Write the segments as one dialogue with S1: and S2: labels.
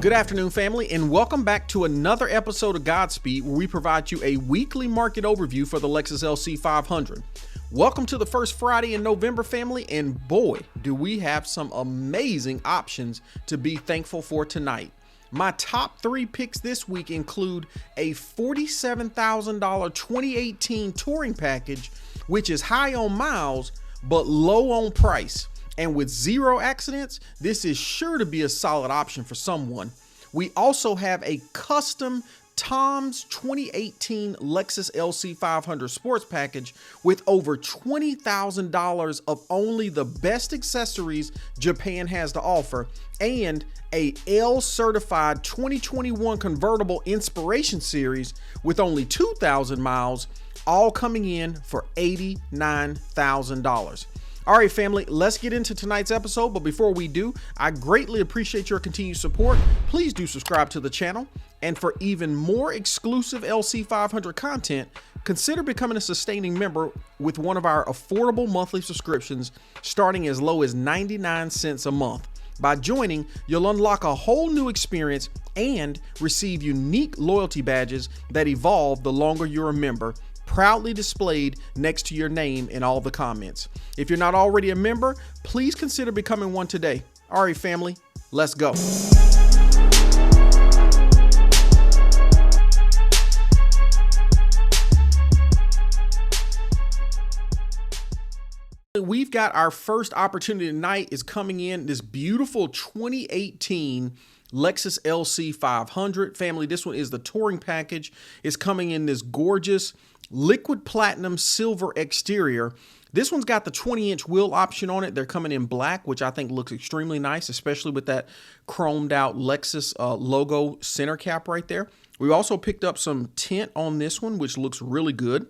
S1: Good afternoon, family, and welcome back to another episode of GodSpeed, where we provide you a weekly market overview for the Lexus LC500. Welcome to the first Friday in November, family, and boy, do we have some amazing options to be thankful for tonight. My top three picks this week include a $47,000 2018 touring package, which is high on miles, but low on price. And with zero accidents, this is sure to be a solid option for someone. We also have a custom Tom's 2018 Lexus LC500 sports package with over $20,000 of only the best accessories Japan has to offer, and a L certified 2021 convertible Inspiration Series with only 2,000 miles, all coming in for $89,000. All right, family, let's get into tonight's episode. But before we do, I greatly appreciate your continued support. Please do subscribe to the channel. And for even more exclusive LC500 content, consider becoming a sustaining member with one of our affordable monthly subscriptions starting as low as 99 cents a month. By joining, you'll unlock a whole new experience and receive unique loyalty badges that evolve the longer you're a member, proudly displayed next to your name in all the comments. If you're not already a member, please consider becoming one today. All right, family, let's go. We've got our first opportunity tonight is coming in this beautiful 2018 Lexus LC500. Family, this one is the touring package. It's coming in this gorgeous liquid platinum silver exterior. This one's got the 20-inch wheel option on it. They're coming in black, which I think looks extremely nice, especially with that chromed out Lexus logo center cap right there. We also picked up some tint on this one, which looks really good.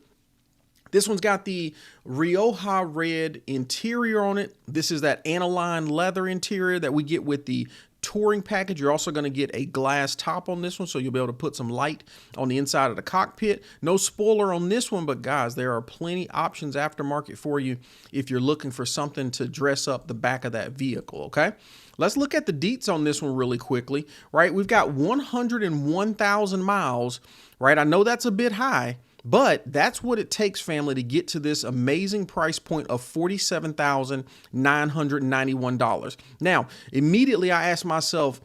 S1: This one's got the Rioja red interior on it. This is that aniline leather interior that we get with the touring package. You're also going to get a glass top on this one, so you'll be able to put some light on the inside of the cockpit. No spoiler on this one, but guys, there are plenty options aftermarket for you if you're looking for something to dress up the back of that vehicle, okay? Let's look at the deets on this one really quickly, right? We've got 101,000 miles, right? I know that's a bit high, but that's what it takes, family, to get to this amazing price point of $47,991. Now, immediately I asked myself,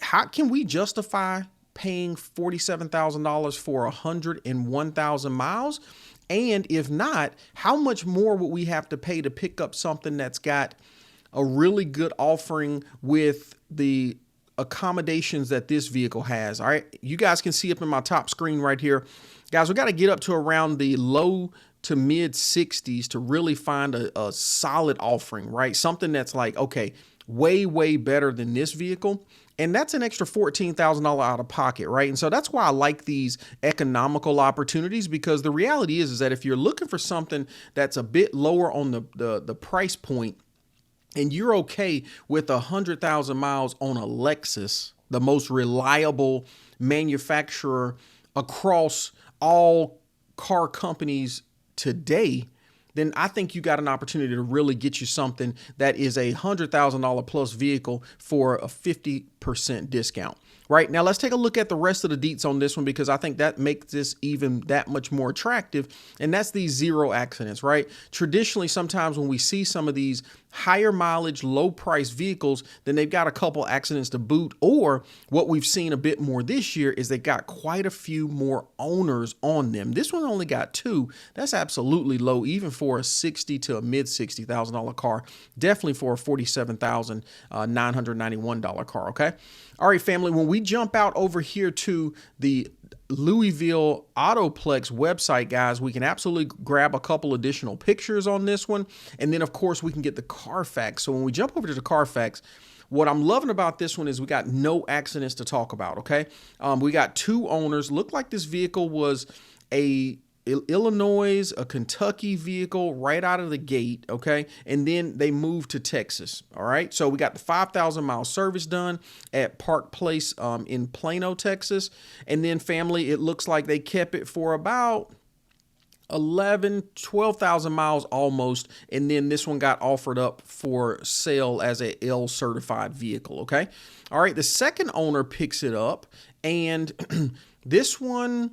S1: how can we justify paying $47,000 for 101,000 miles? And if not, how much more would we have to pay to pick up something that's got a really good offering with the accommodations that this vehicle has? All right, you guys can see up in my top screen right here. Guys, we got to get up to around the low to mid 60s to really find a solid offering, right? Something that's like, okay, way better than this vehicle. And that's an extra $14,000 out of pocket, right? And so that's why I like these economical opportunities, because the reality is that if you're looking for something that's a bit lower on the price point, and you're okay with 100,000 miles on a Lexus, the most reliable manufacturer across all car companies today, then I think you got an opportunity to really get you something that is a $100,000 plus vehicle for a 50% discount. Right, now let's take a look at the rest of the deets on this one, because I think that makes this even that much more attractive, and that's these zero accidents, right? Traditionally, sometimes when we see some of these higher mileage, low price vehicles, then they've got a couple accidents to boot, or what we've seen a bit more this year is they got quite a few more owners on them. This one only got 2. That's absolutely low, even for a $60,000 to a mid $60,000 car, definitely for a $47,991 car, okay? All right, family, when we jump out over here to the Louisville Autoplex website, guys, we can absolutely grab a couple additional pictures on this one. And then, of course, we can get the Carfax. So when we jump over to the Carfax, what I'm loving about this one is we got no accidents to talk about, okay? We got 2 owners. Looked like this vehicle was a Illinois, a Kentucky vehicle right out of the gate, okay? And then they moved to Texas, all right? So we got the 5,000 mile service done at Park Place in Plano, Texas. And then, family, it looks like they kept it for about 12,000 miles almost. And then this one got offered up for sale as a L certified vehicle. Okay. All right. The second owner picks it up, and this one,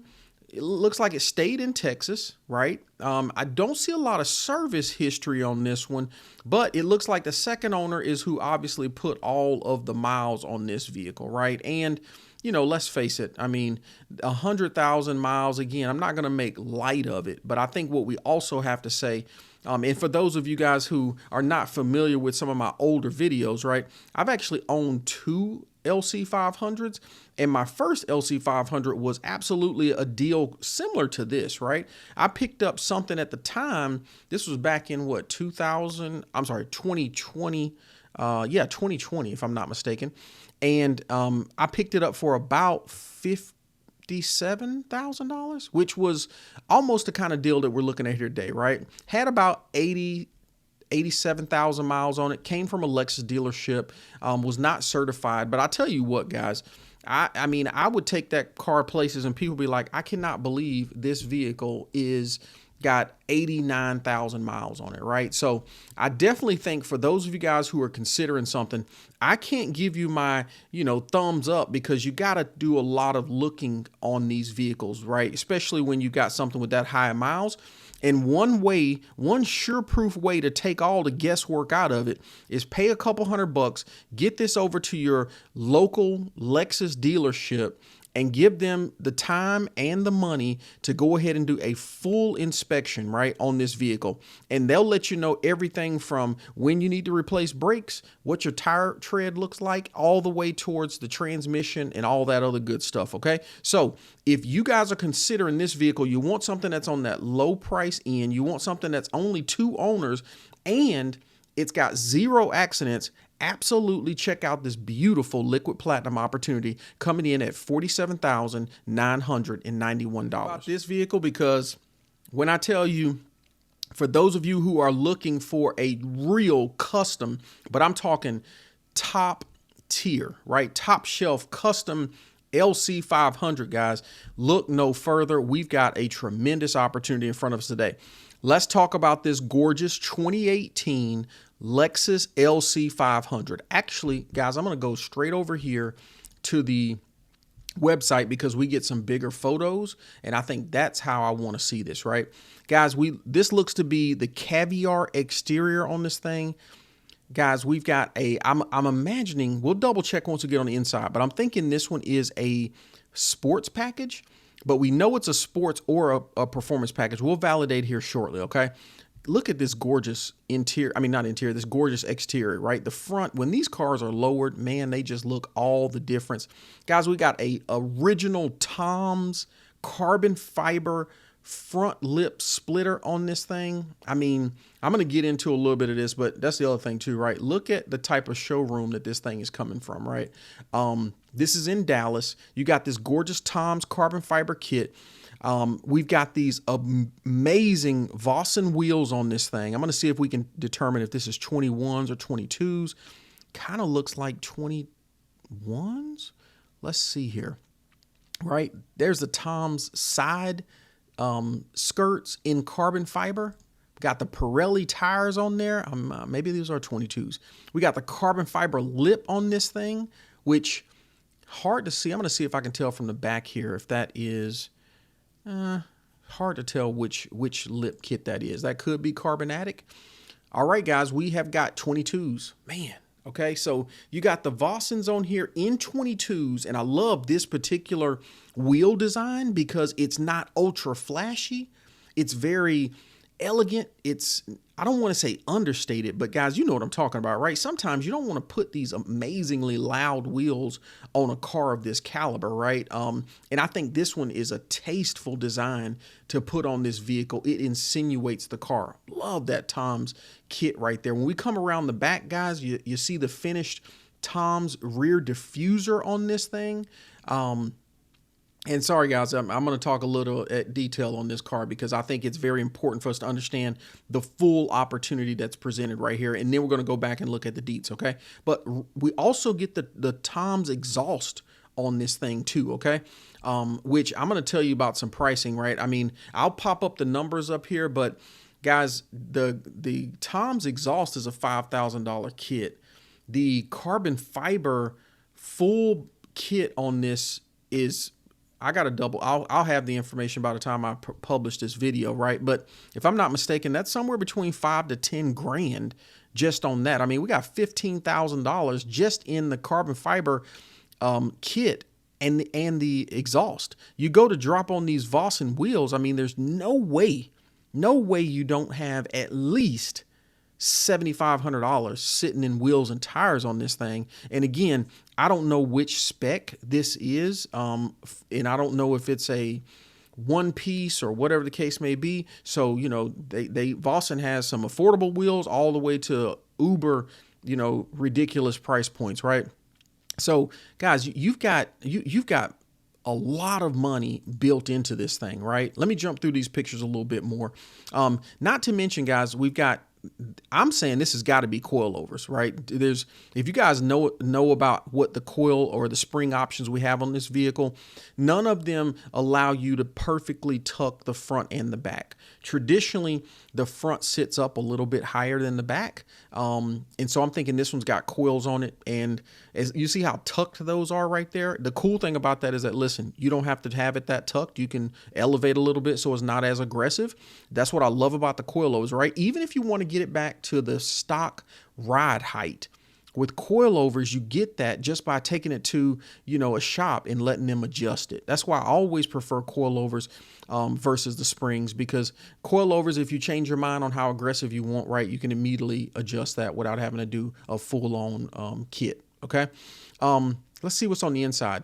S1: it looks like it stayed in Texas, right? I don't see a lot of service history on this one, but it looks like the second owner is who obviously put all of the miles on this vehicle, right? And, you know, let's face it, I mean, 100,000 miles, again, I'm not going to make light of it, but I think what we also have to say, and for those of you guys who are not familiar with some of my older videos, right, I've actually owned two LC500s, and my first LC500 was absolutely a deal similar to this, right? I picked up something at the time. This was back in what, 2020, 2020, if I'm not mistaken. And I picked it up for about $57,000, which was almost the kind of deal that we're looking at here today, right? Had about 87,000 miles on it, came from a Lexus dealership, was not certified. But I tell you what, guys, I mean, I would take that car places and people be like, I cannot believe this vehicle got 89,000 miles on it, right? So I definitely think for those of you guys who are considering something, I can't give you my, thumbs up, because you got to do a lot of looking on these vehicles, right? Especially when you got something with that high miles. And one sure-proof way to take all the guesswork out of it is pay a couple $100, get this over to your local Lexus dealership, and give them the time and the money to go ahead and do a full inspection, right, on this vehicle. And they'll let you know everything from when you need to replace brakes, what your tire tread looks like, all the way towards the transmission and all that other good stuff, okay? So if you guys are considering this vehicle, you want something that's on that low price end, you want something that's only two owners, and it's got 0 accidents, absolutely check out this beautiful liquid platinum opportunity coming in at $47,991. About this vehicle, because when I tell you, for those of you who are looking for a real custom, but I'm talking top tier, right? Top shelf custom LC500, guys, look no further. We've got a tremendous opportunity in front of us today. Let's talk about this gorgeous 2018 Lexus LC500. Actually, guys, I'm going to go straight over here to the website because we get some bigger photos, and I think that's how I want to see this, right? Guys, this looks to be the caviar exterior on this thing. Guys, we've got I'm imagining, we'll double check once we get on the inside, but I'm thinking this one is a sports package, but we know it's a sports or a performance package. We'll validate here shortly, okay? Look at this gorgeous interior. I mean, not interior, this gorgeous exterior, right? The front, when these cars are lowered, man, they just look all the difference. Guys, we got a original Tom's carbon fiber front lip splitter on this thing. I mean, I'm going to get into a little bit of this, but that's the other thing too, right? Look at the type of showroom that this thing is coming from, right? This is in Dallas. You got this gorgeous Tom's carbon fiber kit. We've got these amazing Vossen wheels on this thing. I'm going to see if we can determine if this is 21s or 22s. Kind of looks like 21s. Let's see here. Right, there's the Tom's side skirts in carbon fiber. Got the Pirelli tires on there. Maybe these are 22s. We got the carbon fiber lip on this thing, which hard to see. I'm going to see if I can tell from the back here if that is... hard to tell which lip kit that is. That could be carbonatic. All right, guys, we have got 22s. Man, okay, so you got the Vossens on here in 22s, and I love this particular wheel design because it's not ultra flashy. It's very elegant. I don't want to say understated, but guys, you know what I'm talking about, right? Sometimes you don't want to put these amazingly loud wheels on a car of this caliber, right? And I think this one is a tasteful design to put on this vehicle. It insinuates the car. Love that Tom's kit right there. When we come around the back, guys, you see the finished Tom's rear diffuser on this thing. And sorry, guys, I'm going to talk a little detail on this car because I think it's very important for us to understand the full opportunity that's presented right here. And then we're going to go back and look at the deets, okay? But we also get the Tom's exhaust on this thing too, okay? Which I'm going to tell you about some pricing, right? I mean, I'll pop up the numbers up here, but guys, the Tom's exhaust is a $5,000 kit. The carbon fiber full kit on this is, I got to double, I'll have the information by the time I publish this video, right? But if I'm not mistaken, that's somewhere between 5 to 10 grand just on that. I mean, we got $15,000 just in the carbon fiber kit and the exhaust. You go to drop on these Vossen wheels, I mean, there's no way you don't have at least $7,500 sitting in wheels and tires on this thing. And again, I don't know which spec this is, and I don't know if it's a one piece or whatever the case may be. So, you know, Vossen has some affordable wheels all the way to uber, you know, ridiculous price points, right? So guys, you've got a lot of money built into this thing, right? Let me jump through these pictures a little bit more. Not to mention, guys, I'm saying this has got to be coilovers, right? If you guys know about what the coil or the spring options we have on this vehicle, none of them allow you to perfectly tuck the front and the back. Traditionally, the front sits up a little bit higher than the back. And so I'm thinking this one's got coils on it. And as you see how tucked those are right there, the cool thing about that is that, listen, you don't have to have it that tucked. You can elevate a little bit so it's not as aggressive. That's what I love about the coilovers, right? Even if you want to get it back to the stock ride height, with coilovers, you get that just by taking it to, you know, a shop and letting them adjust it. That's why I always prefer coilovers versus the springs, because coilovers, if you change your mind on how aggressive you want, right, you can immediately adjust that without having to do a full-on kit, okay? Let's see what's on the inside.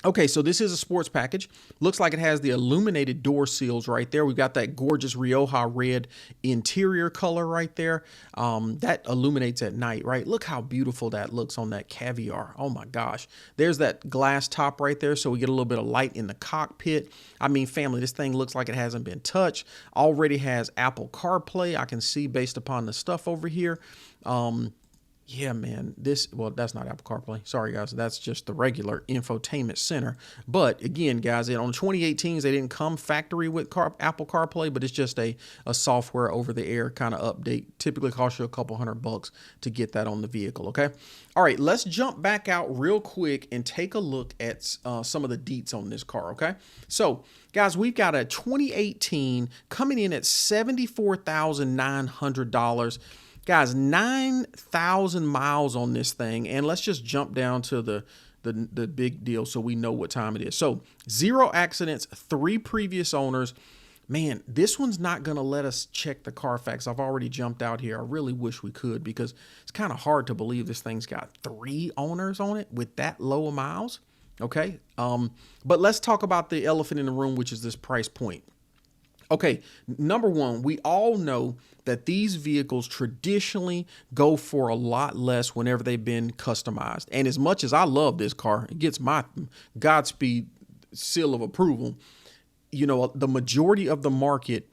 S1: Okay, so this is a sports package. Looks like it has the illuminated door seals right there. We've got that gorgeous Rioja red interior color right there. That illuminates at night, right? Look how beautiful that looks on that Caviar. Oh my gosh. There's that glass top right there, so we get a little bit of light in the cockpit. I mean, family, this thing looks like it hasn't been touched. Already has Apple CarPlay, I can see based upon the stuff over here. Yeah, man, well, that's not Apple CarPlay. Sorry, guys. That's just the regular infotainment center. But again, guys, on the 2018s, they didn't come factory with Apple CarPlay, but it's just a software over the air kind of update. Typically costs you a couple $100 to get that on the vehicle. Okay. All right, let's jump back out real quick and take a look at some of the deets on this car. Okay. So guys, we've got a 2018 coming in at $74,900. Guys, 9,000 miles on this thing. And let's just jump down to the big deal so we know what time it is. So 0 accidents, 3 previous owners. Man, this one's not going to let us check the Carfax. I've already jumped out here. I really wish we could, because it's kind of hard to believe this thing's got 3 owners on it with that low of miles. Okay. But let's talk about the elephant in the room, which is this price point. Okay, number one, we all know that these vehicles traditionally go for a lot less whenever they've been customized. And as much as I love this car, it gets my GodSpeed seal of approval. You know, the majority of the market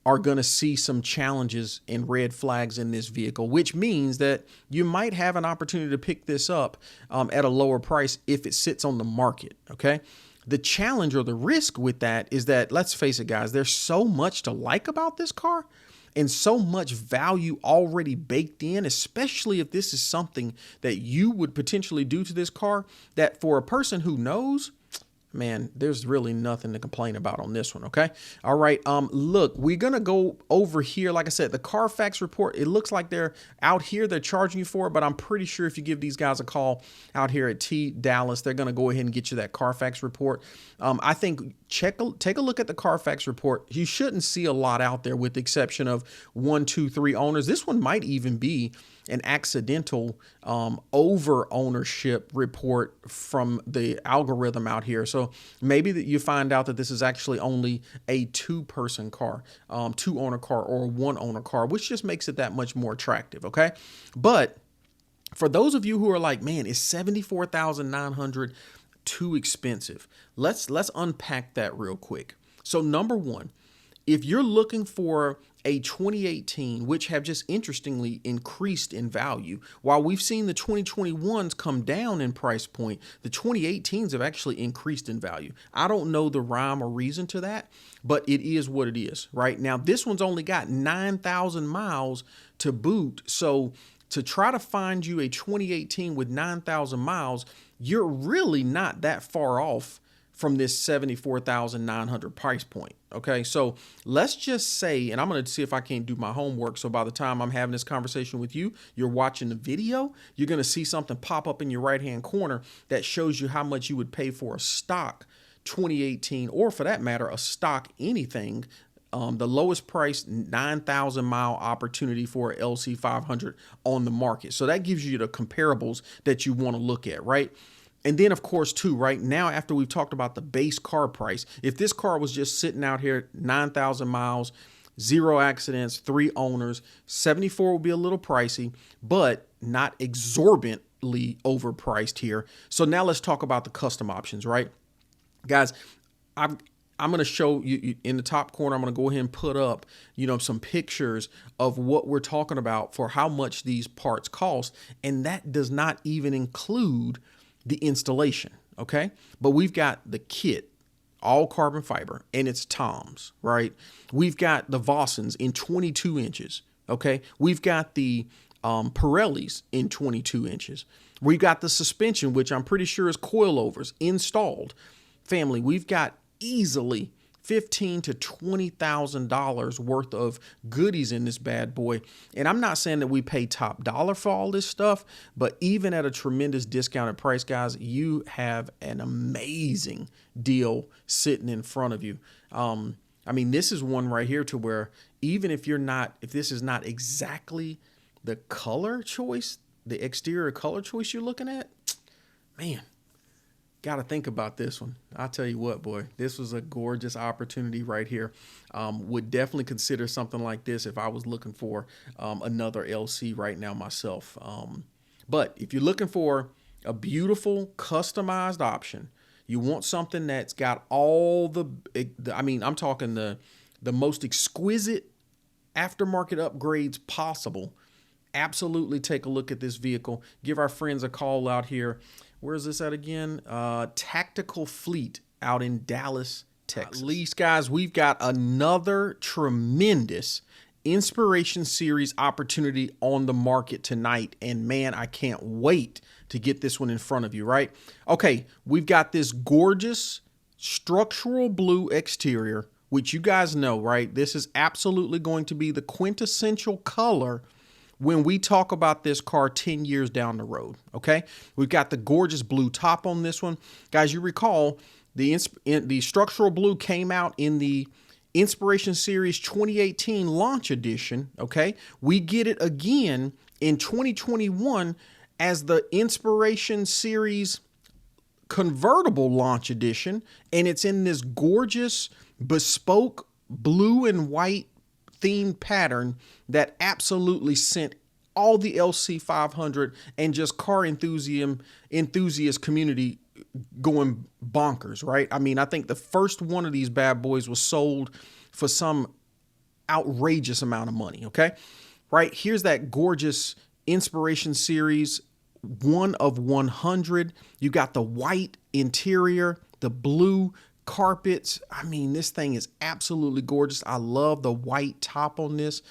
S1: are going to see some challenges and red flags in this vehicle, which means that you might have an opportunity to pick this up at a lower price if it sits on the market, okay? The challenge or the risk with that is that, let's face it, guys, there's so much to like about this car and so much value already baked in, especially if this is something that you would potentially do to this car, that for a person who knows, man, there's really nothing to complain about on this one. Okay. All right. Look, we're going to go over here. Like I said, the Carfax report, it looks like they're out here. They're charging you for it, but I'm pretty sure if you give these guys a call out here at T Dallas, they're going to go ahead and get you that Carfax report. I think take a look at the Carfax report. You shouldn't see a lot out there with the exception of 1, 2, 3 owners. This one might even be an accidental over ownership report from the algorithm out here. So maybe that you find out that this is actually only a 2-person car, 2-owner car, or a 1-owner car, which just makes it that much more attractive. Okay. But for those of you who are like, man, is $74,900 too expensive? Let's unpack that real quick. So number one, if you're looking for a 2018, which have just interestingly increased in value. While we've seen the 2021s come down in price point, the 2018s have actually increased in value. I don't know the rhyme or reason to that, but it is what it is, right? Now, this one's only got 9,000 miles to boot. So to try to find you a 2018 with 9,000 miles, you're really not that far off from this 74,900 price point. Okay, so let's just say, and I'm going to see if I can't do my homework. So by the time I'm having this conversation with you, you're watching the video, you're going to see something pop up in your right-hand corner that shows you how much you would pay for a stock 2018, or for that matter, a stock anything. The lowest price 9,000 mile opportunity for a LC500 on the market. So that gives you the comparables that you want to look at, right? And then, of course, too, right now, after we've talked about the base car price, if this car was just sitting out here, 9,000 miles, 0 accidents, 3 owners, 74 would be a little pricey, but not exorbitantly overpriced here. So now let's talk about the custom options, right? Guys, I'm going to show you in the top corner. I'm going to go ahead and put up, some pictures of what we're talking about for how much these parts cost. And that does not even include the installation. Okay. But we've got the kit, all carbon fiber, and it's Tom's, right? We've got the Vossens in 22 inches. Okay. We've got the Pirellis in 22 inches. We've got the suspension, which I'm pretty sure is coilovers installed. Family, we've got easily $15,000 to $20,000 worth of goodies in this bad boy. And I'm not saying that we pay top dollar for all this stuff, but even at a tremendous discounted price, guys, you have an amazing deal sitting in front of you. I mean, this is one right here to where even if this is not exactly the color choice, the exterior color choice you're looking at, man, got to think about this one. I'll tell you what, boy, this was a gorgeous opportunity right here. Would definitely consider something like this if I was looking for another LC right now myself. But if you're looking for a beautiful customized option, you want something that's got all I'm talking the most exquisite aftermarket upgrades possible. Absolutely take a look at this vehicle. Give our friends a call out here. Where is this at again? Tactical Fleet out in Dallas, Texas. At least, guys, we've got another tremendous Inspiration Series opportunity on the market tonight. And man, I can't wait to get this one in front of you, right? Okay, we've got this gorgeous structural blue exterior, which you guys know, right? This is absolutely going to be the quintessential color when we talk about this car 10 years down the road, okay? We've got the gorgeous blue top on this one. Guys, you recall the structural blue came out in the Inspiration Series 2018 launch edition, okay? We get it again in 2021 as the Inspiration Series convertible launch edition, and it's in this gorgeous bespoke blue and white themed pattern that absolutely sent all the LC500 and just car enthusiast community going bonkers, right? I mean, I think the first one of these bad boys was sold for some outrageous amount of money, okay? Right, here's that gorgeous Inspiration Series 1 of 100. You got the white interior, the blue carpets. I mean, this thing is absolutely gorgeous. I love the white top on this.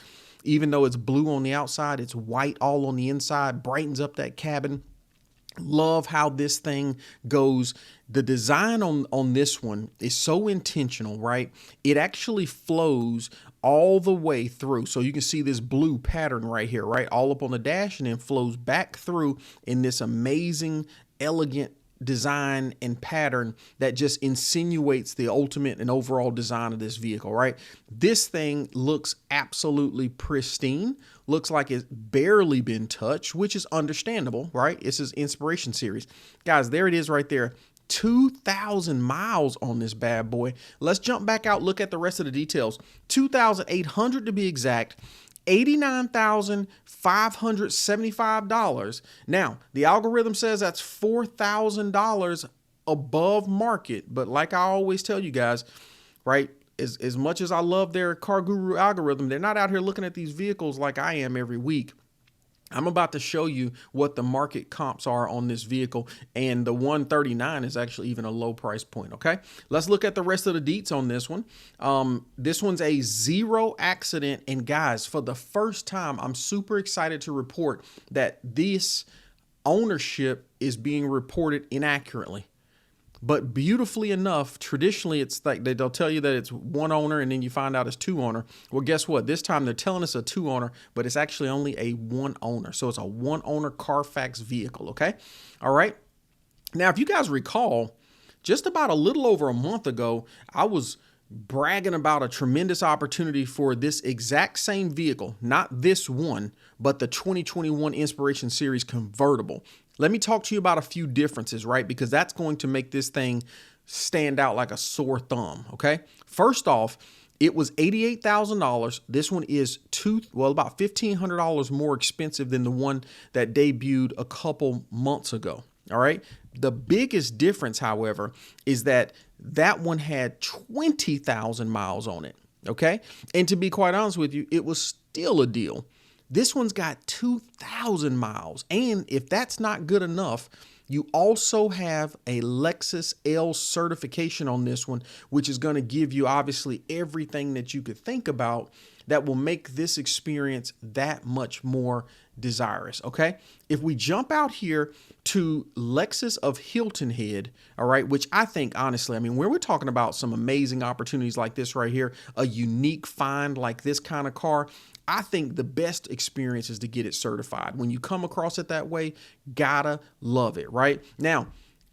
S1: Even though it's blue on the outside, it's white all on the inside, brightens up that cabin. Love how this thing goes. The design on this one is so intentional, right? It actually flows all the way through. So you can see this blue pattern right here, right? All up on the dash, and then flows back through in this amazing, elegant design and pattern that just insinuates the ultimate and overall design of this vehicle, right? This thing looks absolutely pristine. Looks like it's barely been touched, which is understandable, right? This is Inspiration Series. Guys, there it is right there. 2,000 miles on this bad boy. Let's jump back out, look at the rest of the details. 2,800 to be exact. $89,575. Now, the algorithm says that's $4,000 above market. But like I always tell you guys, right? as much as I love their Car Guru algorithm, they're not out here looking at these vehicles like I am every week. I'm about to show you what the market comps are on this vehicle, and the 139 is actually even a low price point. Okay, let's look at the rest of the deets on this one. This one's a 0 accident, and guys, for the first time, I'm super excited to report that this ownership is being reported inaccurately. But beautifully enough, traditionally, it's like they'll tell you that it's one owner and then you find out it's two owner. Well, guess what? This time they're telling us a two owner, but it's actually only a one owner. So it's a one owner Carfax vehicle. Okay. All right. Now, if you guys recall, just about a little over a month ago, I was bragging about a tremendous opportunity for this exact same vehicle, not this one, but the 2021 Inspiration Series convertible. Let me talk to you about a few differences, right? Because that's going to make this thing stand out like a sore thumb, okay? First off, it was $88,000. This one is about $1,500 more expensive than the one that debuted a couple months ago, all right? The biggest difference, however, is that one had 20,000 miles on it, okay? And to be quite honest with you, it was still a deal. This one's got 2,000 miles. And if that's not good enough, you also have a Lexus L certification on this one, which is going to give you obviously everything that you could think about that will make this experience that much more desirous. Okay. If we jump out here to Lexus of Hilton Head, all right, which I think honestly, I mean, when we're talking about some amazing opportunities like this right here, a unique find like this kind of car, I think the best experience is to get it certified. When you come across it that way, gotta love it, right? Now,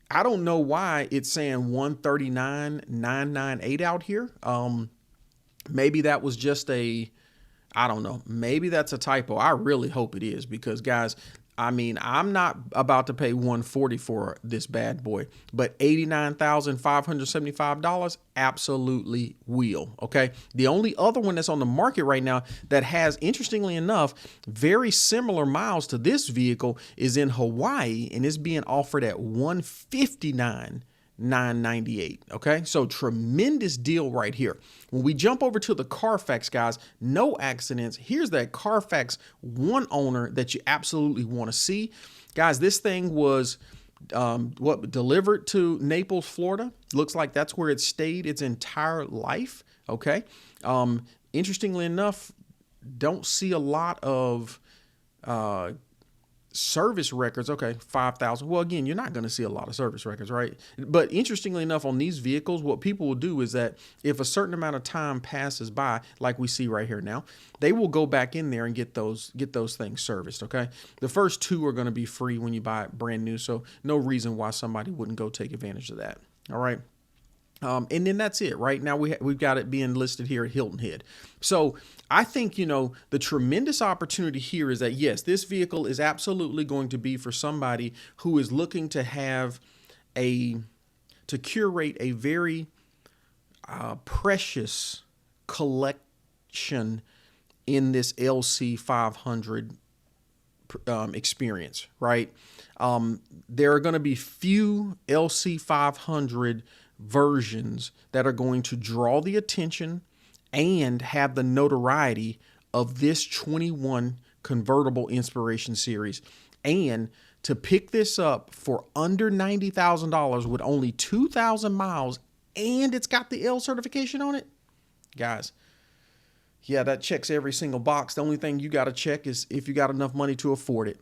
S1: I don't know why it's saying 139,998 out here. Maybe that was just I don't know. Maybe that's a typo. I really hope it is because, guys, I mean, I'm not about to pay $140 for this bad boy, but $89,575 absolutely will. Okay. The only other one that's on the market right now that has, interestingly enough, very similar miles to this vehicle is in Hawaii and is being offered at $159,998. Okay. So tremendous deal right here. When we jump over to the Carfax, guys, no accidents. Here's that Carfax one owner that you absolutely want to see. Guys, this thing was delivered to Naples, Florida. Looks like that's where it stayed its entire life. Okay. Interestingly enough, don't see a lot of service records. Okay, 5,000. Well, again, you're not going to see a lot of service records, right? But interestingly enough, on these vehicles, what people will do is that if a certain amount of time passes by, like we see right here now, they will go back in there and get those things serviced. Okay, the first two are going to be free when you buy it brand new, so no reason why somebody wouldn't go take advantage of that. All right. And then that's it. Right now we've got it being listed here at Hilton Head. So I think, the tremendous opportunity here is that, yes, this vehicle is absolutely going to be for somebody who is looking to have to curate a very precious collection in this LC500 experience, right? There are going to be few LC500 versions that are going to draw the attention and have the notoriety of this 21 convertible Inspiration Series. And to pick this up for under $90,000 with only 2,000 miles and it's got the L certification on it, guys, yeah, that checks every single box. The only thing you got to check is if you got enough money to afford it.